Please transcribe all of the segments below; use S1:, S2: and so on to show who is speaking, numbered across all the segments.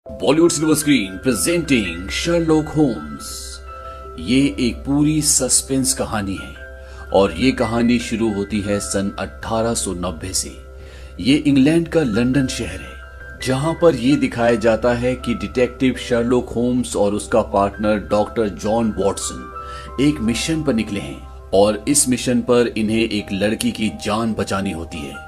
S1: Bollywood silver screen presenting Sherlock Holmes. ये एक पूरी सस्पेंस कहानी है और ये कहानी शुरू होती है सन 1890 से। ये इंग्लैंड का लंदन शहर है जहां पर ये दिखाया जाता है कि डिटेक्टिव शर्लॉक होम्स और उसका पार्टनर डॉक्टर जॉन वॉटसन एक मिशन पर निकले हैं और इस मिशन पर इन्हें एक लड़की की जान बचानी होती है।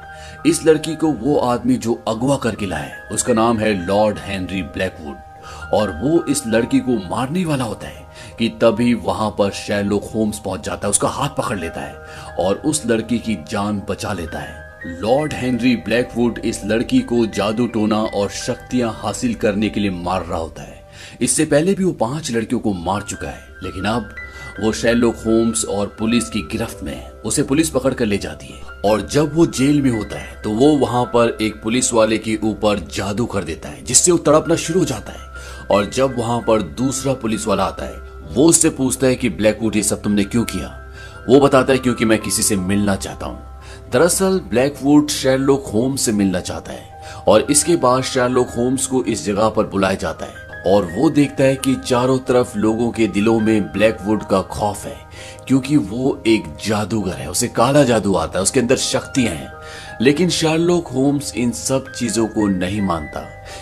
S1: इस लड़की को वो आदमी जो अगवा करके लाया है उसका नाम है लॉर्ड हेनरी ब्लैकवुड और वो इस लड़की को मारने वाला होता है कि तभी वहां पर शर्लॉक होम्स पहुंच जाता है, उसका हाथ पकड़ लेता है और उस लड़की की जान बचा लेता है। लॉर्ड हेनरी ब्लैकवुड इस लड़की को जादू टोना और शक्तियां हासिल करने के लिए मार रहा होता है। इससे पहले भी वो 5 लड़कियों को मार चुका है, लेकिन अब वो शर्लॉक होम्स और पुलिस की गिरफ्त में है। उसे पुलिस पकड़ कर ले जाती है और जब वो जेल में होता है तो वो वहां पर एक पुलिस वाले के ऊपर जादू कर देता है जिससे वो तड़पना शुरू हो जाता है। और जब वहां पर दूसरा पुलिस वाला आता है वो उससे पूछता है कि ब्लैकवुड ये सब तुमने क्यों किया। वो बताता है क्योंकि मैं किसी से मिलना चाहता हूँ। दरअसल ब्लैकवुड शर्लॉक होम्स से मिलना चाहता है और इसके बाद शर्लॉक होम्स को इस जगह पर बुलाया जाता है और वो देखता है कि चारों तरफ लोगों के दिलों में ब्लैकवुड का खौफ है क्योंकि वो एक जादूगर है, उसे काला जादू आता है, उसके अंदर शक्तियां हैं। लेकिन शर्लॉक होम्स इन सब चीजों को नहीं मानता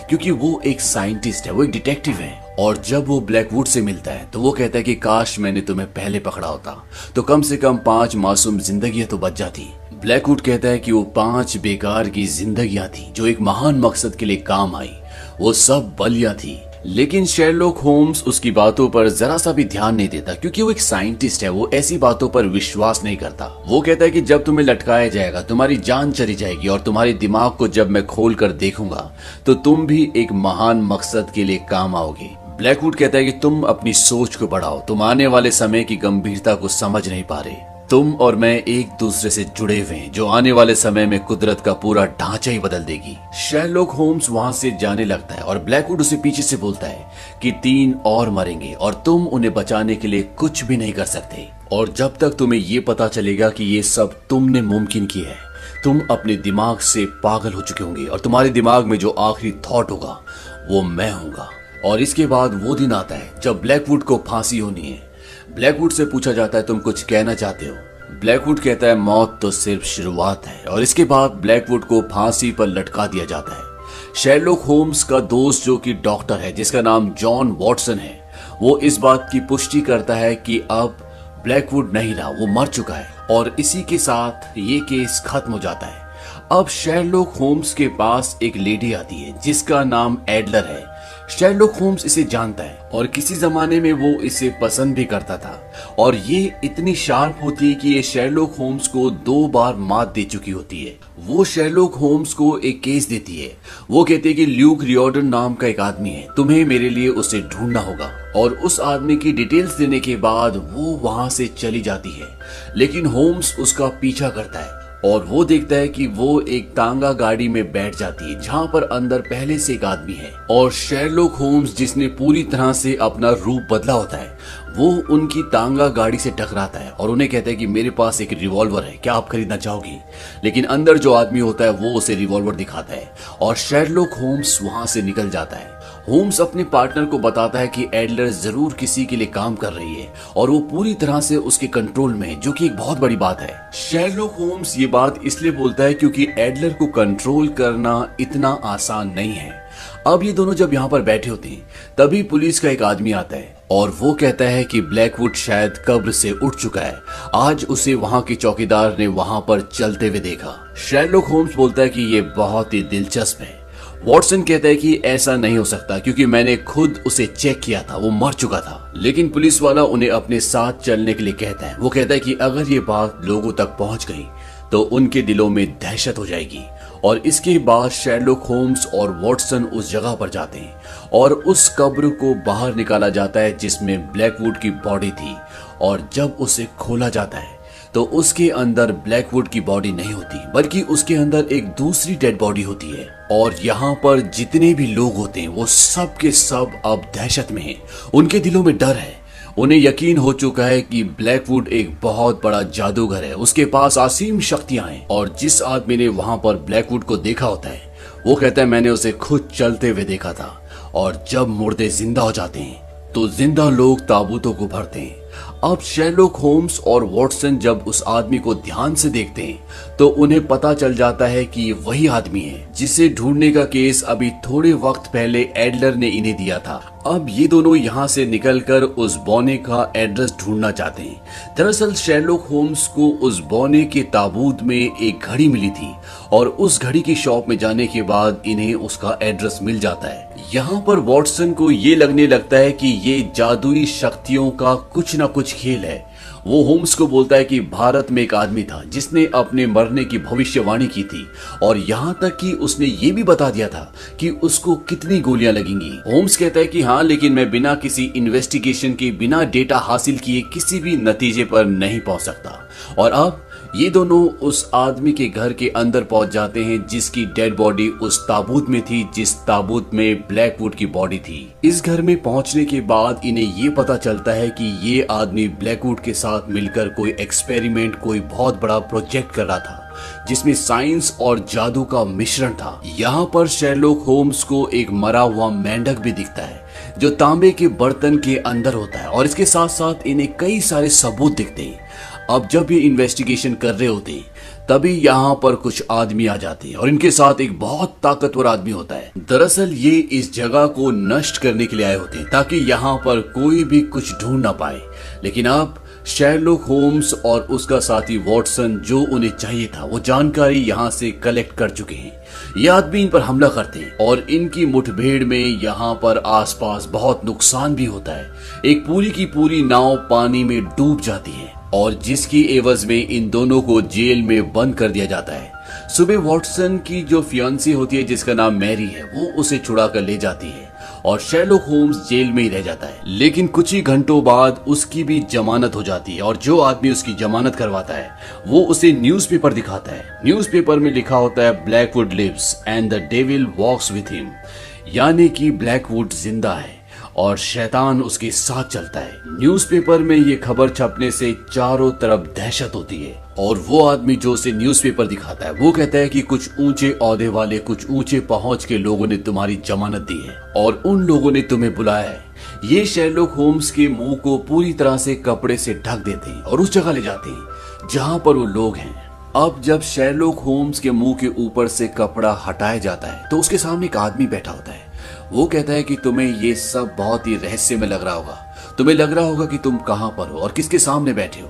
S1: क्योंकि वो एक साइंटिस्ट है, वो एक डिटेक्टिव है। और जब वो ब्लैकवुड से मिलता है तो वो कहता है कि काश मैंने तुम्हें पहले पकड़ा होता तो कम से कम 5 मासूम जिंदगियां तो बच जाती। ब्लैकवुड कहता है कि वो 5 बेकार की जिंदगियां थी जो एक महान मकसद के लिए काम आई, वो सब बलियां थी। लेकिन शर्लॉक होम्स उसकी बातों पर जरा सा भी ध्यान नहीं देता क्योंकि वो एक साइंटिस्ट है, वो ऐसी बातों पर विश्वास नहीं करता। वो कहता है कि जब तुम्हें लटकाया जाएगा तुम्हारी जान चली जाएगी और तुम्हारे दिमाग को जब मैं खोल कर देखूंगा तो तुम भी एक महान मकसद के लिए काम आओगे। ब्लैकवुड कहता है कि तुम अपनी सोच को बढ़ाओ, तुम आने वाले समय की गंभीरता को समझ नहीं पा रहे। तुम और मैं एक दूसरे से जुड़े हुए हैं जो आने वाले समय में कुदरत का पूरा ढांचा ही बदल देगी। शर्लॉक होम्स वहां से जाने लगता है और ब्लैकवुड उसे पीछे से बोलता है कि 3 और मरेंगे और तुम उन्हें बचाने के लिए कुछ भी नहीं कर सकते। और जब तक तुम्हें ये पता चलेगा कि ये सब तुमने मुमकिन किया है तुम अपने दिमाग से पागल हो चुके होंगे और तुम्हारे दिमाग में जो आखिरी थॉट होगा वो मैं होऊंगा। और इसके बाद वो दिन आता है जब ब्लैकवुड को फांसी होनी है। ब्लैकवुड से पूछा जाता है तुम कुछ कहना चाहते हो। ब्लैकवुड कहता है मौत तो सिर्फ शुरुआत है। और इसके बाद ब्लैकवुड को फांसी पर लटका दिया जाता है। शर्लॉक होम्स का दोस्त जो कि डॉक्टर है जिसका नाम जॉन वॉटसन है वो इस बात की पुष्टि करता है कि अब ब्लैकवुड नहीं रहा, वो मर चुका है और इसी के साथ ये केस खत्म हो जाता है। अब शर्लॉक होम्स के पास एक लेडी आती है जिसका नाम एडलर है। शर्लॉक होम्स इसे जानता है और किसी जमाने में वो इसे पसंद भी करता था और ये इतनी शार्प होती है कि ये शर्लॉक होम्स को 2 बार मात दे चुकी होती है। वो शर्लॉक होम्स को एक केस देती है। वो कहती है कि ल्यूक रियोर्डन नाम का एक आदमी है, तुम्हें मेरे लिए उसे ढूंढना होगा। और उस आदमी की डिटेल्स देने के बाद वो वहां से चली जाती है, लेकिन होम्स उसका पीछा करता है और वो देखता है कि वो एक तांगा गाड़ी में बैठ जाती है जहां पर अंदर पहले से एक आदमी है। और शर्लॉक होम्स जिसने पूरी तरह से अपना रूप बदला होता है वो उनकी तांगा गाड़ी से टकराता है और उन्हें कहता है कि मेरे पास एक रिवॉल्वर है, क्या आप खरीदना चाहोगी। लेकिन अंदर जो आदमी होता है वो उसे रिवॉल्वर दिखाता है और शर्लॉक होम्स वहां से निकल जाता है। होम्स अपने पार्टनर को बताता है कि एडलर जरूर किसी के लिए काम कर रही है और वो पूरी तरह से उसके कंट्रोल में है, जो कि एक बहुत बड़ी बात है। शर्लॉक होम्स ये बात इसलिए बोलता है क्योंकि एडलर को कंट्रोल करना इतना आसान नहीं है। अब ये दोनों जब यहाँ पर बैठे होते हैं तभी पुलिस का एक आदमी आता है और वो कहता है कि ब्लैकवुड शायद कब्र से उठ चुका है, आज उसे वहां के चौकीदार ने वहां पर चलते हुए देखा। शर्लॉक होम्स बोलता है कि ये बहुत ही दिलचस्प है। वॉटसन कहता है कि ऐसा नहीं हो सकता क्योंकि मैंने खुद उसे चेक किया था, वो मर चुका था। लेकिन पुलिस वाला उन्हें अपने साथ चलने के लिए कहता है। वो कहता है कि अगर ये बात लोगों तक पहुंच गई तो उनके दिलों में दहशत हो जाएगी। और इसके बाद शर्लॉक होम्स और वॉटसन उस जगह पर जाते हैं और उस कब्र को बाहर निकाला जाता है जिसमें ब्लैकवुड की बॉडी थी। और जब उसे खोला जाता है तो उसके अंदर ब्लैकवुड की बॉडी नहीं होती बल्कि उसके अंदर एक दूसरी डेड बॉडी होती है। और यहाँ पर जितने भी लोग होते हैं वो सब के सब अब दहशत में हैं, उनके दिलों में डर है। उन्हें यकीन हो चुका है कि ब्लैकवुड एक बहुत बड़ा जादूगर है, उसके पास असीम शक्तियां हैं। और जिस आदमी ने वहां पर ब्लैकवुड को देखा होता है वो कहता है मैंने उसे खुद चलते हुए देखा था और जब मुर्दे जिंदा हो जाते हैं तो जिंदा लोग ताबूतों को भरते हैं। अब शेरलॉक होम्स और वॉटसन जब उस आदमी को ध्यान से देखते हैं तो उन्हें पता चल जाता है कि ये वही आदमी है जिसे ढूंढने का केस अभी थोड़े वक्त पहले एडलर ने इन्हें दिया था। अब ये दोनों यहाँ से निकलकर उस बौने का एड्रेस ढूंढना चाहते हैं। दरअसल शेरलॉक होम्स को उस बौने के ताबूत में एक घड़ी मिली थी और उस घड़ी की शॉप में जाने के बाद इन्हें उसका एड्रेस मिल जाता है। यहाँ पर वॉटसन को ये लगने लगता है कि ये जादुई शक्तियों का कुछ न कुछ खेल है। वो होम्स को बोलता है कि भारत में एक आदमी था जिसने अपने मरने की भविष्यवाणी की थी और यहाँ तक कि उसने ये भी बता दिया था कि उसको कितनी गोलियां लगेंगी। होम्स कहता है कि हाँ, लेकिन मैं बिना किसी इन्वेस्टिगेशन के, बिना डेटा हासिल किए किसी भी नतीजे पर नहीं पहुंच सकता। और अब ये दोनों उस आदमी के घर के अंदर पहुंच जाते हैं जिसकी डेड बॉडी उस ताबूत में थी, जिस ताबूत में ब्लैकवुड की बॉडी थी। इस घर में पहुंचने के बाद इन्हें ये पता चलता है कि ये आदमी ब्लैकवुड के साथ मिलकर कोई एक्सपेरिमेंट, कोई बहुत बड़ा प्रोजेक्ट कर रहा था जिसमें साइंस और जादू का मिश्रण था। यहाँ पर शेरलॉक होम्स को एक मरा हुआ मेंढक भी दिखता है जो तांबे के बर्तन के अंदर होता है और इसके साथ साथ इन्हें कई सारे सबूत दिखते हैं। अब जब ये इन्वेस्टिगेशन कर रहे होते हैं तभी यहाँ पर कुछ आदमी आ जाते हैं और इनके साथ एक बहुत ताकतवर आदमी होता है। दरअसल ये इस जगह को नष्ट करने के लिए आए होते हैं ताकि यहाँ पर कोई भी कुछ ढूंढ ना पाए। लेकिन अब शेरलॉक होम्स और उसका साथी वॉटसन जो उन्हें चाहिए था वो जानकारी यहाँ से कलेक्ट कर चुके हैं। ये आदमी इन पर हमला करते हैं और इनकी मुठभेड़ में यहाँ पर आसपास बहुत नुकसान भी होता है। एक पूरी की पूरी नाव पानी में डूब जाती है और जिसकी एवज में इन दोनों को जेल में बंद कर दिया जाता है। सुबह वॉटसन की जो फियांसी होती है जिसका नाम मैरी है वो उसे छुड़ा कर ले जाती है और शेरलॉक होम्स जेल में ही रह जाता है। लेकिन कुछ ही घंटों बाद उसकी भी जमानत हो जाती है और जो आदमी उसकी जमानत करवाता है वो उसे न्यूज़पेपर दिखाता है। न्यूज़पेपर में लिखा होता है Blackwood lives and the devil walks with him, यानी कि ब्लैकवुड जिंदा है और शैतान उसके साथ चलता है। न्यूज़पेपर में ये खबर छपने से चारों तरफ दहशत होती है और वो आदमी जो उसे न्यूज़पेपर दिखाता है वो कहता है कि कुछ ऊंचे ओहदे वाले, कुछ ऊंचे पहुंच के लोगों ने तुम्हारी जमानत दी है और उन लोगों ने तुम्हें बुलाया है। ये शेरलॉक होम्स के मुंह को पूरी तरह से कपड़े से ढक देते हैं और उस जगह ले जाते हैं जहां पर वो लोग हैं। अब जब शेरलॉक होम्स के मुंह के ऊपर से कपड़ा हटाया जाता है तो उसके सामने एक आदमी बैठा होता है। वो कहता है कि तुम्हें ये सब बहुत ही रहस्य में लग रहा होगा, तुम्हें लग रहा होगा कि तुम कहां पर हो और किसके सामने बैठे हो।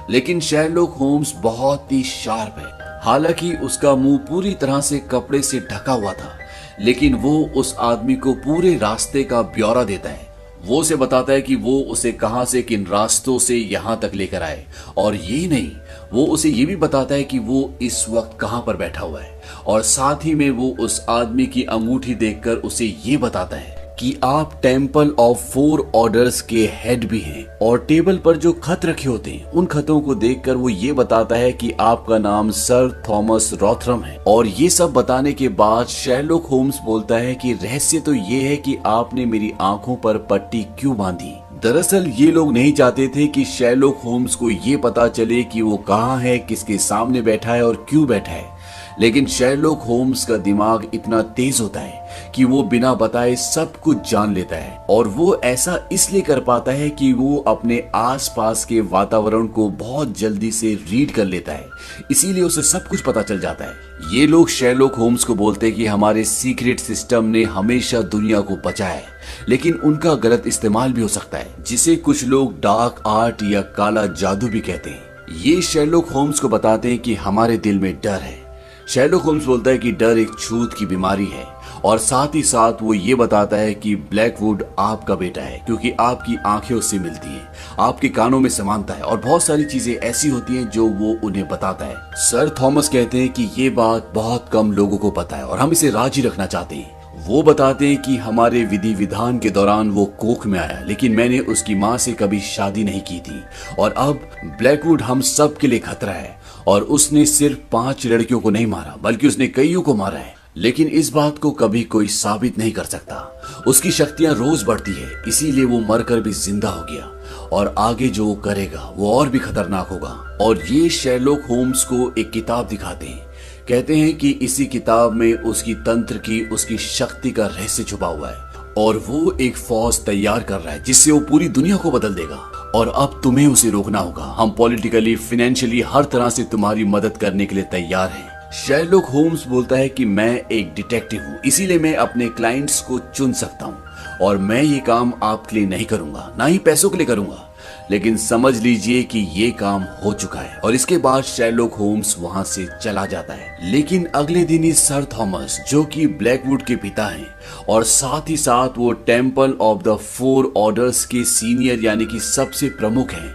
S1: लेकिन शेरलॉक होम्स बहुत ही शार्प है। हालांकि उसका मुंह पूरी तरह से कपड़े से ढका हुआ था, लेकिन वो उस आदमी को पूरे रास्ते का ब्यौरा देता है। वो उसे बताता है कि वो उसे कहां से, किन रास्तों से यहां तक लेकर आए और ये नहीं, वो उसे ये भी बताता है कि वो इस वक्त कहां पर बैठा हुआ है और साथ ही में वो उस आदमी की अंगूठी देखकर उसे ये बताता है कि आप टेम्पल ऑफ 4 ऑर्डर्स के हेड भी हैं और टेबल पर जो खत रखे होते हैं उन खतों को देखकर वो ये बताता है कि आपका नाम सर थॉमस रॉथरम है। और ये सब बताने के बाद शेरलॉक होम्स बोलता है कि रहस्य तो ये है कि आपने मेरी आंखों पर पट्टी क्यों बांधी। दरअसल ये लोग नहीं चाहते थे कि शेरलॉक होम्स को ये पता चले कि वो कहाँ है, किसके सामने बैठा है और क्यों बैठा है। लेकिन शेरलॉक होम्स का दिमाग इतना तेज होता है कि वो बिना बताए सब कुछ जान लेता है और वो ऐसा इसलिए कर पाता है कि वो अपने आसपास के वातावरण को बहुत जल्दी से रीड कर लेता है, इसीलिए उसे सब कुछ पता चल जाता है। ये लोग शेरलॉक होम्स को बोलते हैं कि हमारे सीक्रेट सिस्टम ने हमेशा दुनिया को बचाया है, लेकिन उनका गलत इस्तेमाल भी हो सकता है, जिसे कुछ लोग डार्क आर्ट या काला जादू भी कहते हैं। ये शेरलॉक होम्स को बताते हैं कि हमारे दिल में डर है। शेरलॉक होम्स बोलता है कि डर एक छूत की बीमारी है और साथ ही साथ वो ये बताता है कि ब्लैकवुड आपका बेटा है क्योंकि आपकी आंखें उससे मिलती हैं, आपके कानों में समानता है और बहुत सारी चीजें ऐसी होती हैं जो वो उन्हें बताता है। सर थॉमस कहते हैं कि ये बात बहुत कम लोगों को पता है और हम इसे राजी रखना चाहते हैं। वो बताते हैं कि हमारे विधि विधान के दौरान वो कोख में आया, लेकिन मैंने उसकी माँ से कभी शादी नहीं की थी और अब ब्लैकवुड हम सब के लिए खतरा है और उसने सिर्फ 5 लड़कियों को नहीं मारा बल्कि उसने कईयों को मारा है, लेकिन इस बात को कभी कोई साबित नहीं कर सकता। उसकी शक्तियां रोज बढ़ती है, इसीलिए वो मरकर भी जिंदा हो गया और आगे जो करेगा वो और भी खतरनाक होगा। और ये शेरलॉक होम्स को एक किताब दिखाते हैं, कहते हैं कि इसी किताब में उसकी तंत्र की, उसकी शक्ति का रहस्य छुपा हुआ है और वो एक फौज तैयार कर रहा है जिससे वो पूरी दुनिया को बदल देगा। और अब तुम्हें उसे रोकना होगा। हम पॉलिटिकली, फाइनेंशियली, हर तरह से तुम्हारी मदद करने के लिए तैयार हैं। शेरलॉक होम्स बोलता है कि मैं एक डिटेक्टिव हूँ, इसीलिए मैं अपने क्लाइंट्स को चुन सकता हूँ और मैं ये काम आपके लिए नहीं करूंगा, ना ही पैसों के लिए करूंगा। लेकिन समझ लीजिए कि ये काम हो चुका है। और इसके बाद शेरलॉक होम्स वहां से चला जाता है। लेकिन अगले दिन ही सर थॉमस, जो कि ब्लैकवुड के पिता हैं और साथ ही साथ वो temple of the four orders के सीनियर यानी कि सबसे प्रमुख हैं,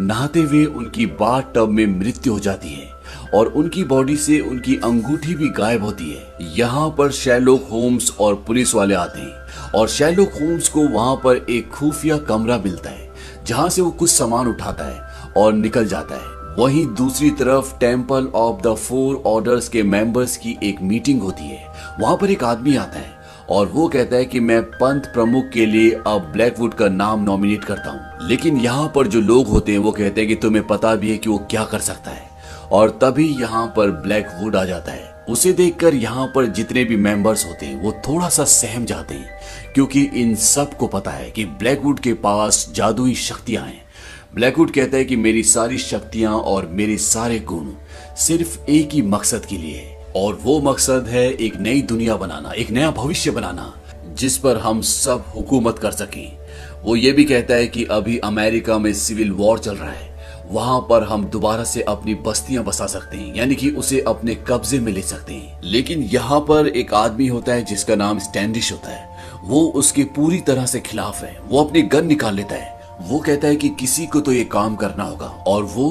S1: नहाते हुए उनकी बाथ टब में मृत्यु हो जाती है और उनकी बॉडी से उनकी अंगूठी भी गायब होती है। यहाँ पर शेरलॉक होम्स और पुलिस वाले आते हैं और शेरलॉक होम्स को वहां पर एक खुफिया कमरा मिलता है जहां से वो कुछ सामान उठाता है और निकल जाता है। वहीं दूसरी तरफ temple of the four orders के मेंबर्स की एक मीटिंग होती है। वहां पर एक आदमी आता है और वो कहता है कि मैं पंथ प्रमुख के लिए अब ब्लैकवुड का नाम नॉमिनेट करता हूँ। लेकिन यहाँ पर जो लोग होते हैं वो कहते हैं कि तुम्हें पता भी है कि वो क्या कर सकता है। और तभी यहाँ पर ब्लैकवुड आ जाता है। उसे देखकर यहाँ पर जितने भी मेंबर्स होते हैं वो थोड़ा सा सहम जाते हैं, क्योंकि इन सब को पता है कि ब्लैकवुड के पास जादुई शक्तियां हैं। ब्लैकवुड कहता है कि मेरी सारी शक्तियां और मेरे सारे गुण सिर्फ एक ही मकसद के लिए है, और वो मकसद है एक नई दुनिया बनाना, एक नया भविष्य बनाना जिस पर हम सब हुकूमत कर सकें। वो ये भी कहता है कि अभी अमेरिका में सिविल वॉर चल रहा है, वहां पर हम दोबारा से अपनी बस्तियां बसा सकते हैं, यानी कि उसे अपने कब्जे में ले सकते हैं। लेकिन यहाँ पर एक आदमी होता है जिसका नाम स्टैंडिश होता है। वो उसके पूरी तरह से खिलाफ है। वो अपनी गन निकाल लेता है। वो कहता है कि किसी को तो ये काम करना होगा और वो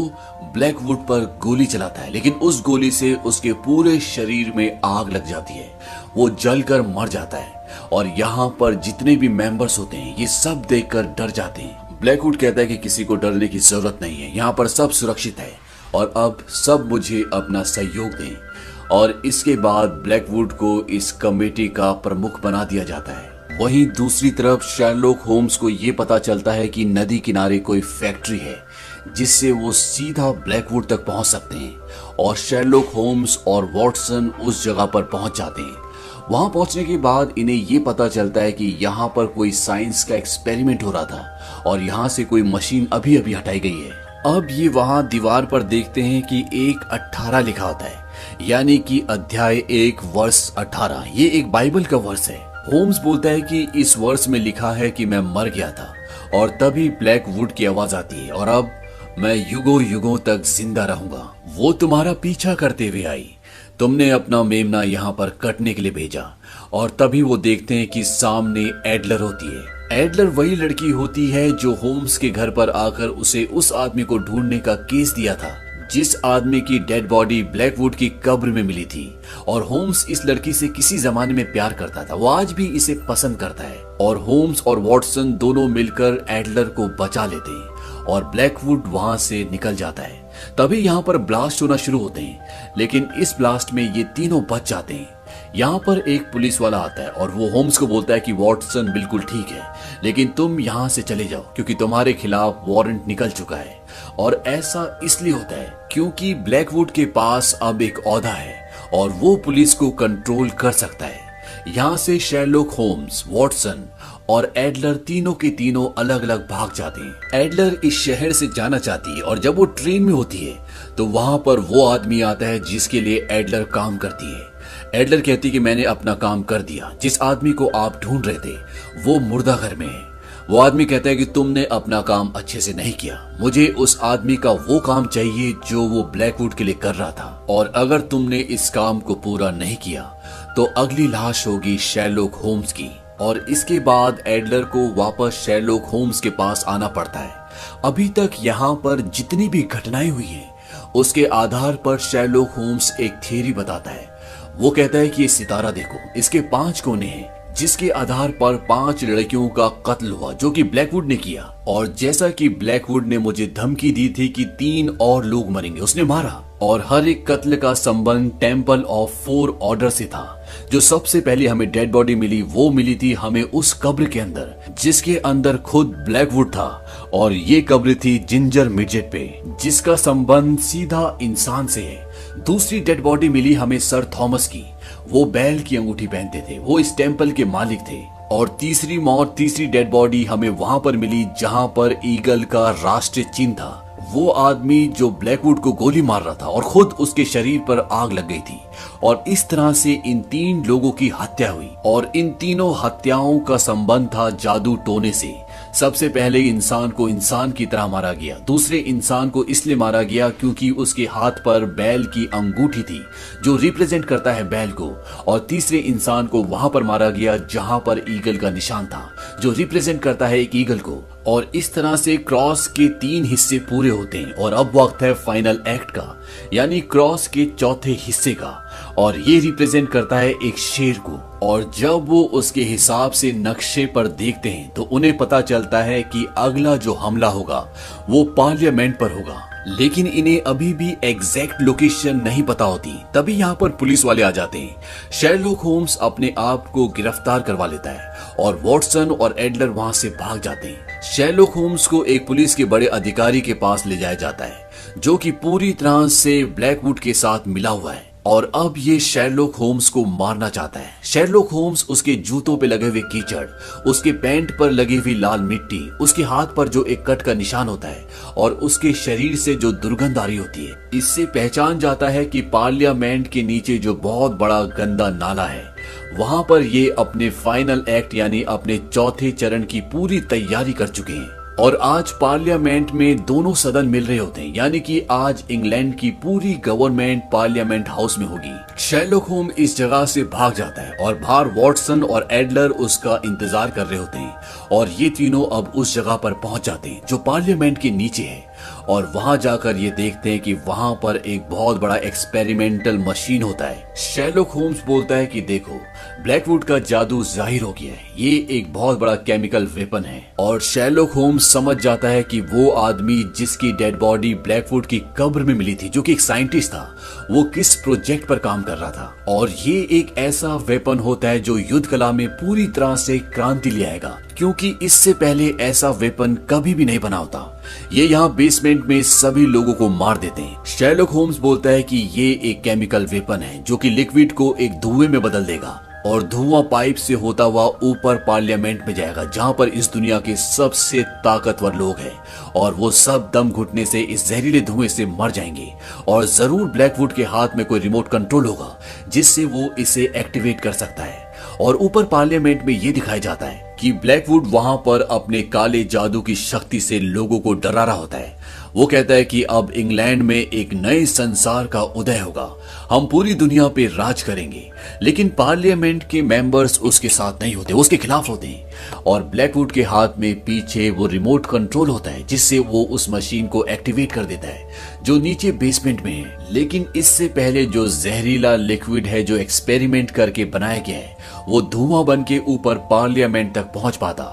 S1: ब्लैकवुड पर गोली चलाता है। लेकिन उस गोली से उसके पूरे शरीर में आग लग जाती है। वो जलकर मर जाता है और यहाँ पर जितने भी मेंबर्स होते हैं ये सब देखकर डर जाते हैं। ब्लैकवुड कहता है कि किसी को डरने की जरूरत नहीं है, यहाँ पर सब सुरक्षित है और अब सब मुझे अपना सहयोग दें। और इसके बाद ब्लैकवुड को इस कमेटी का प्रमुख बना दिया जाता है। वहीं दूसरी तरफ शेरलॉक होम्स को ये पता चलता है कि नदी किनारे कोई फैक्ट्री है जिससे वो सीधा ब्लैकवुड तक पहुंच सकते हैं। और शेरलॉक होम्स और वॉटसन उस जगह पर पहुंच जाते हैं। वहां पहुंचने के बाद इन्हें ये पता चलता है कि यहाँ पर कोई साइंस का एक्सपेरिमेंट हो रहा था और यहाँ से कोई मशीन अभी अभी हटाई गई है। अब ये वहां दीवार पर देखते हैं कि 1:18 लिखा होता है, यानी कि अध्याय 1 वर्ष 18। ये एक बाइबल का वर्ष है। होम्स बोलता है कि इस वर्ष में लिखा है कि मैं मर गया था और तभी ब्लैकवुड की आवाज आती है और अब मैं युगों युगों तक जिंदा रहूंगा। वो तुम्हारा पीछा करते हुए आई, तुमने अपना मेमना यहाँ पर कटने के लिए भेजा। और तभी वो देखते हैं कि सामने एडलर होती है। एडलर वही लड़की होती है जो होम्स के घर पर आकर उसे उस आदमी को ढूंढने का केस दिया था, जिस आदमी की डेड बॉडी ब्लैकवुड की कब्र में मिली थी। और होम्स इस लड़की से किसी जमाने में प्यार करता था, वो आज भी इसे पसंद करता है। और होम्स और वॉटसन दोनों मिलकर एडलर को बचा लेते हैं और ब्लैकवुड वहां से निकल जाता है। तभी यहाँ पर ब्लास्ट होना शुरू होते हैं, लेकिन इस ब्लास्ट में ये तीनों बच जाते हैं। यहाँ पर एक पुलिस वाला आता है और वो होम्स को बोलता है कि वॉटसन बिल्कुल ठीक है, लेकिन तुम यहाँ से चले जाओ क्योंकि तुम्हारे खिलाफ वारंट निकल चुका है। और ऐसा इसलिए होता है क्योंकि ब्लैकवुड के पास अब एक ओहदा है और वो पुलिस को कंट्रोल कर सकता है। यहाँ से शेरलॉक होम्स, वॉटसन और एडलर तीनों के तीनों अलग अलग भाग जाते हैं। एडलर इस शहर से जाना चाहती है और जब वो ट्रेन में होती है तो वहां पर वो आदमी आता है जिसके लिए एडलर काम करती है। एडलर कहती है कि मैंने अपना काम कर दिया, जिस आदमी को आप ढूंढ रहे थे वो मुर्दा घर में है। वो आदमी कहता है कि तुमने अपना काम अच्छे से नहीं किया, मुझे उस आदमी का वो काम चाहिए जो वो ब्लैकवुड के लिए कर रहा था, और अगर तुमने इस काम को पूरा नहीं किया तो अगली लाश होगी शेरलॉक होम्स की। और इसके बाद एडलर को वापस शेरलॉक होम्स के पास आना पड़ता है। अभी तक यहाँ पर जितनी भी घटनाएं हुई हैं उसके आधार पर शेरलॉक होम्स एक थ्योरी बताता है। वो कहता है कि ये सितारा देखो, इसके 5 कोने हैं जिसके आधार पर 5 लड़कियों का कत्ल हुआ जो कि ब्लैकवुड ने किया। और जैसा कि ब्लैकवुड ने मुझे धमकी दी थी कि 3 और लोग मरेंगे, उसने मारा। और हर एक कत्ल का संबंध टेम्पल ऑफ 4 ऑर्डर से था। जो सबसे पहले हमें डेड बॉडी मिली वो मिली थी हमें उस कब्र के अंदर जिसके अंदर खुद ब्लैकवुड था, और ये कब्र थी जिंजर मिडजेट पे जिसका संबंध सीधा इंसान से है। दूसरी डेड बॉडी मिली हमें सर थॉमस की, वो बैल की अंगूठी पहनते थे, वो इस टेम्पल के मालिक थे। और तीसरी मौत, तीसरी डेड बॉडी हमें वहां पर मिली जहां पर ईगल का राष्ट्रीय चिन्ह था। वो आदमी जो ब्लैकवुड को गोली मार रहा था और खुद उसके शरीर पर आग लग गई थी। और इस तरह से इन 3 लोगों की हत्या हुई और इन तीनों हत्याओं का संबंध था जादू टोने से। सबसे पहले इंसान को इंसान की तरह मारा गया, दूसरे इंसान को इसलिए मारा गया क्योंकि उसके हाथ पर बैल की अंगूठी थी जो रिप्रेजेंट करता है बैल को, और तीसरे इंसान को वहां पर मारा गया जहां पर ईगल का निशान था जो रिप्रेजेंट करता है एक ईगल को। और इस तरह से क्रॉस के 3 हिस्से पूरे होते हैं और अब वक्त है फाइनल एक्ट का, यानी क्रॉस के चौथे हिस्से का, और ये रिप्रेजेंट करता है एक शेर को। और जब वो उसके हिसाब से नक्शे पर देखते हैं तो उन्हें पता चलता है कि अगला जो हमला होगा वो पार्लियामेंट पर होगा, लेकिन इन्हें अभी भी एग्जैक्ट लोकेशन नहीं पता होती। तभी यहाँ पर पुलिस वाले आ जाते हैं। शेरलॉक होम्स अपने आप को गिरफ्तार करवा लेता है और वॉटसन और एडलर वहां से भाग जाते हैं। शेरलॉक होम्स को एक पुलिस के बड़े अधिकारी के पास ले जाया जाता है जो कि पूरी तरह से ब्लैकवुड के साथ मिला हुआ है, और अब ये शेरलॉक होम्स को मारना चाहता है। शेरलॉक होम्स उसके जूतों पे लगे हुए कीचड़, उसके पैंट पर लगी हुई लाल मिट्टी, उसके हाथ पर जो एक कट का निशान होता है और उसके शरीर से जो दुर्गंध आ रही होती है, इससे पहचान जाता है कि पार्लियामेंट के नीचे जो बहुत बड़ा गंदा नाला है वहां पर ये अपने फाइनल एक्ट यानी अपने चौथे चरण की पूरी तैयारी कर चुके हैं। और आज पार्लियामेंट में दोनों सदन मिल रहे होते हैं, यानी कि आज इंग्लैंड की पूरी गवर्नमेंट पार्लियामेंट हाउस में होगी। शेरलॉक होम इस जगह से भाग जाता है और बाहर वॉटसन और एडलर उसका इंतजार कर रहे होते हैं, और ये तीनों अब उस जगह पर पहुंच जाते हैं जो पार्लियामेंट के नीचे है। और वहां जाकर ये देखते हैं कि वहां पर एक बहुत बड़ा एक्सपेरिमेंटल मशीन होता है। शेरलॉक होम्स बोलता है कि देखो, ब्लैकवुड का जादू जाहिर हो गया है, ये एक बहुत बड़ा केमिकल वेपन है। और शेरलॉक होम्स समझ जाता है कि वो आदमी जिसकी डेड बॉडी ब्लैकवुड की कब्र में मिली थी, जो कि एक साइंटिस्ट था, वो किस प्रोजेक्ट पर काम कर रहा था। और ये एक ऐसा वेपन होता है जो युद्ध कला में पूरी तरह से क्रांति ले आएगा, क्योंकि इससे पहले ऐसा वेपन कभी भी नहीं बना होता। ये यहाँ बेसमेंट में सभी लोगों को मार देते हैं। शेरलॉक होम्स बोलता है कि ये एक केमिकल वेपन है जो कि लिक्विड को एक धुएं में बदल देगा, और धुआं पाइप से होता हुआ ऊपर पार्लियामेंट में जाएगा जहां पर इस दुनिया के सबसे ताकतवर लोग हैं, और वो सब दम घुटने से इस जहरीले धुएं से मर जाएंगे। और जरूर ब्लैकवुड के हाथ में कोई रिमोट कंट्रोल होगा जिससे वो इसे एक्टिवेट कर सकता है। और ऊपर पार्लियामेंट में ये दिखाया जाता है कि ब्लैकवुड वहां पर अपने काले जादू की शक्ति से लोगों को डरा रहा होता है। वो कहता है कि अब इंग्लैंड में एक नए संसार का उदय होगा, हम पूरी दुनिया पे राज करेंगे। लेकिन पार्लियामेंट के मेंबर्स उसके साथ नहीं होते, उसके खिलाफ होते हैं। और ब्लैकवुड के हाथ में पीछे वो रिमोट कंट्रोल होता है जिससे वो उस मशीन को एक्टिवेट कर देता है जो नीचे बेसमेंट में है। लेकिन इससे पहले जो जहरीला लिक्विड है जो एक्सपेरिमेंट करके बनाया गया है, वो धुआं बन के ऊपर पार्लियामेंट तक पहुंच पाता।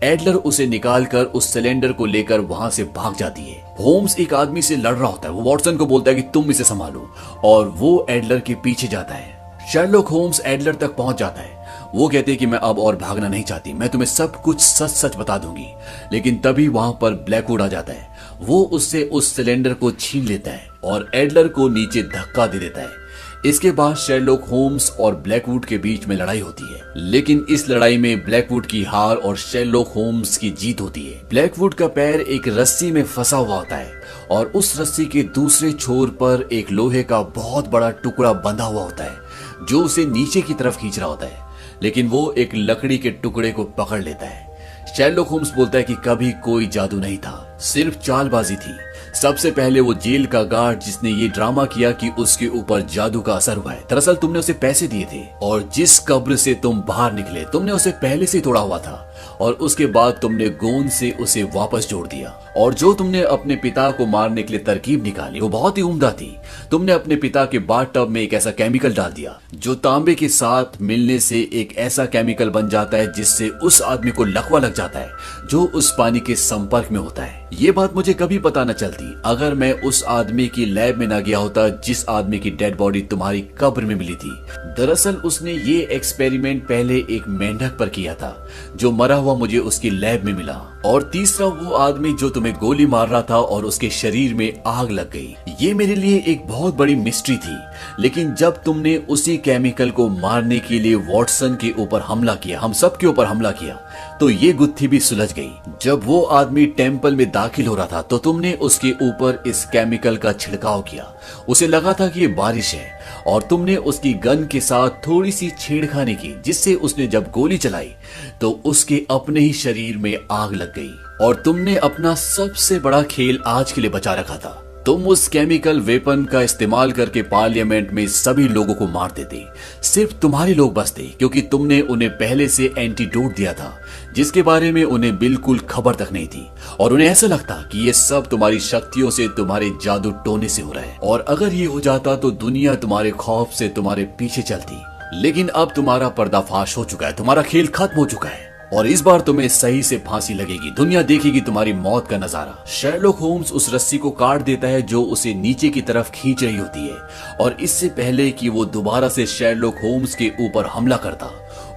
S1: एडलर उसे निकालकर उस सिलेंडर को लेकर वहां से भाग जाती है। होम्स एक आदमी से लड़ रहा होता है, वो वॉटसन को बोलता है कि तुम इसे संभालो, और वो एडलर के पीछे जाता है। शेरलॉक होम्स एडलर तक पहुंच जाता है। वो कहते हैं कि मैं अब और भागना नहीं चाहती, मैं तुम्हें सब कुछ सच सच बता दूंगी। लेकिन तभी वहां पर ब्लैकवुड आ जाता है। वो उससे उस सिलेंडर को छीन लेता है और एडलर को नीचे धक्का दे देता है। इसके बाद शेरलॉक होम्स और ब्लैकवुड के बीच में लड़ाई होती है, लेकिन इस लड़ाई में ब्लैकवुड की हार और शेरलॉक होम्स की जीत होती है। ब्लैकवुड का पैर एक रस्सी में फंसा हुआ होता है और उस रस्सी के दूसरे छोर पर एक लोहे का बहुत बड़ा टुकड़ा बंधा हुआ होता है जो उसे नीचे की तरफ खींच रहा होता है, लेकिन वो एक लकड़ी के टुकड़े को पकड़ लेता है। शेरलॉक होम्स बोलता है कि कभी कोई जादू नहीं था, सिर्फ चालबाजी थी। सबसे पहले वो जेल का गार्ड जिसने ये ड्रामा किया कि उसके ऊपर जादू का असर हुआ है, दरअसल तुमने उसे पैसे दिए थे, और जिस कब्र से तुम बाहर निकले तुमने उसे पहले से तोड़ा हुआ था, और उसके बाद तुमने गोंद से उसे वापस जोड़ दिया। और जो तुमने अपने पिता को मारने के लिए तरकीब निकाली वो बहुत ही उम्दा थी। तुमने अपने पिता के बाथटब में एक ऐसा केमिकल डाल दिया जो तांबे के साथ मिलने से एक ऐसा केमिकल बन जाता है जिससे उस आदमी को लकवा लग जाता है जो उस पानी के संपर्क में होता है। ये बात मुझे कभी पता न चलती अगर मैं उस आदमी की लैब में न गया होता जिस आदमी की डेड बॉडी तुम्हारी कब्र में मिली थी। दरअसल उसने ये एक्सपेरिमेंट पहले एक मेंढक पर किया था जो मरा हुआ मुझे उसकी लैब में मिला। और तीसरा वो आदमी जो तुम्हें गोली मार रहा था और उसके शरीर में आग लग गई। ये मेरे लिए एक बहुत बड़ी मिस्ट्री थी, लेकिन जब तुमने उसी केमिकल को मारने के लिए वॉटसन के ऊपर हमला किया, हम सब के ऊपर हमला किया, तो ये गुत्थी भी सुलझ गई। जब वो आदमी टेम्पल में दाखिल हो रहा था तो तुमने उसके ऊपर इस केमिकल का छिड़काव किया। उसे लगा था कि ये बारिश है और तुमने उसकी गन के साथ थोड़ी सी छेड़खानी की, जिससे उसने जब गोली चलाई तो उसके अपने ही शरीर में आग लग गई। और तुमने अपना सबसे बड़ा खेल आज के लिए बचा रखा था। तुम उस केमिकल वेपन का इस्तेमाल करके पार्लियामेंट में सभी लोगों को मार देते। सिर्फ तुम्हारे लोग बचते, क्योंकि तुमने उन्हें पहले से एंटीडोट दिया था, जिसके बारे में उन्हें बिल्कुल खबर तक नहीं थी। और उन्हें ऐसा लगता कि ये सब तुम्हारी शक्तियों से, तुम्हारे जादू टोने से हो रहा है। और अगर ये हो जाता तो दुनिया तुम्हारे खौफ से तुम्हारे पीछे चलती। लेकिन अब तुम्हारा पर्दाफाश हो चुका है, तुम्हारा खेल खत्म हो चुका है और इस बार तुम्हें सही से फांसी लगेगी। दुनिया देखेगी तुम्हारी मौत का नजारा। शर्लॉक होम्स उस रस्सी को काट देता है जो उसे नीचे की तरफ खींच रही होती है। और इससे पहले कि वो दोबारा से शर्लॉक होम्स के ऊपर हमला करता,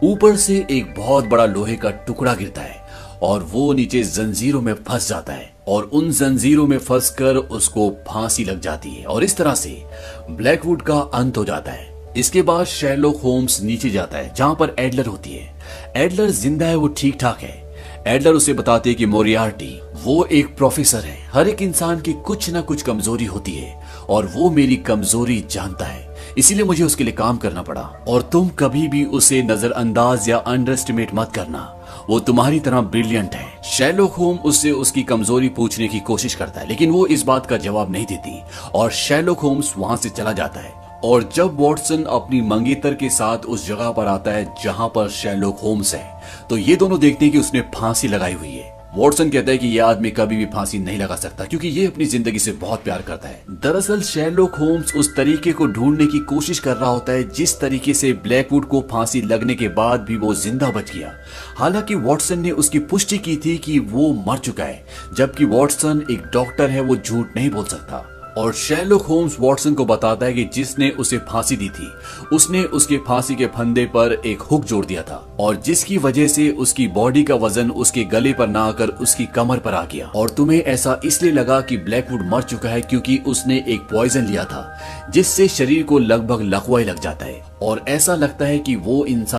S1: ऊपर से एक बहुत बड़ा लोहे का टुकड़ा गिरता है और वो नीचे जंजीरों में फंस जाता है। और उन जंजीरों में फंसकर उसको फांसी लग जाती है। और इस तरह से ब्लैकवुड का अंत हो जाता है। इसके बाद शर्लॉक होम्स नीचे जाता है जहां पर एडलर होती है। एडलर जिंदा है, वो ठीक ठाक है। एडलर उसे बताते कि मोरियार्टी वो एक प्रोफेसर है। हर एक इंसान की कुछ ना कुछ कमजोरी होती है और वो मेरी कमजोरी जानता है, इसीलिए मुझे उसके लिए काम करना पड़ा। और तुम कभी भी उसे नजरअंदाज या अंडर एस्टिमेट मत करना, वो तुम्हारी तरह ब्रिलियंट है। शर्लॉक होम्स उससे उसकी कमजोरी पूछने की कोशिश करता है, लेकिन वो इस बात का जवाब नहीं देती और शर्लॉक होम्स वहां से चला जाता है। और जब वॉटसन अपनी मंगेतर के साथ उस जगह पर आता है जहां पर शर्लॉक होम्स है, तो ये दोनों देखते हैं कि उसने फांसी लगाई हुई है। वॉटसन कहता है कि यह आदमी कभी भी फांसी नहीं लगा सकता, क्योंकि ये अपनी जिंदगी से बहुत प्यार करता है। दरअसल शर्लॉक होम्स उस तरीके को ढूंढने की कोशिश कर रहा होता है जिस तरीके से ब्लैकवुड को फांसी लगने के बाद भी वो जिंदा बच गया। हालांकि वॉटसन ने उसकी पुष्टि की थी कि वो मर चुका है, जबकि वॉटसन एक डॉक्टर है, वो झूठ नहीं बोल सकता। और शर्लॉक होम्स वॉटसन को बताता है कि जिसने उसे फांसी दी थी उसने उसके फांसी के फंदे पर एक हुक जोड़ दिया था, और जिसकी वजह से उसकी बॉडी का वजन उसके गले पर ना आकर उसकी कमर पर आ गया। और तुम्हें ऐसा इसलिए लगा कि ब्लैकवुड मर चुका है क्योंकि उसने एक पॉइजन लिया था जिससे शरीर को लगभग लकवा लग जाता है और ऐसा लगता है कि वो इंसान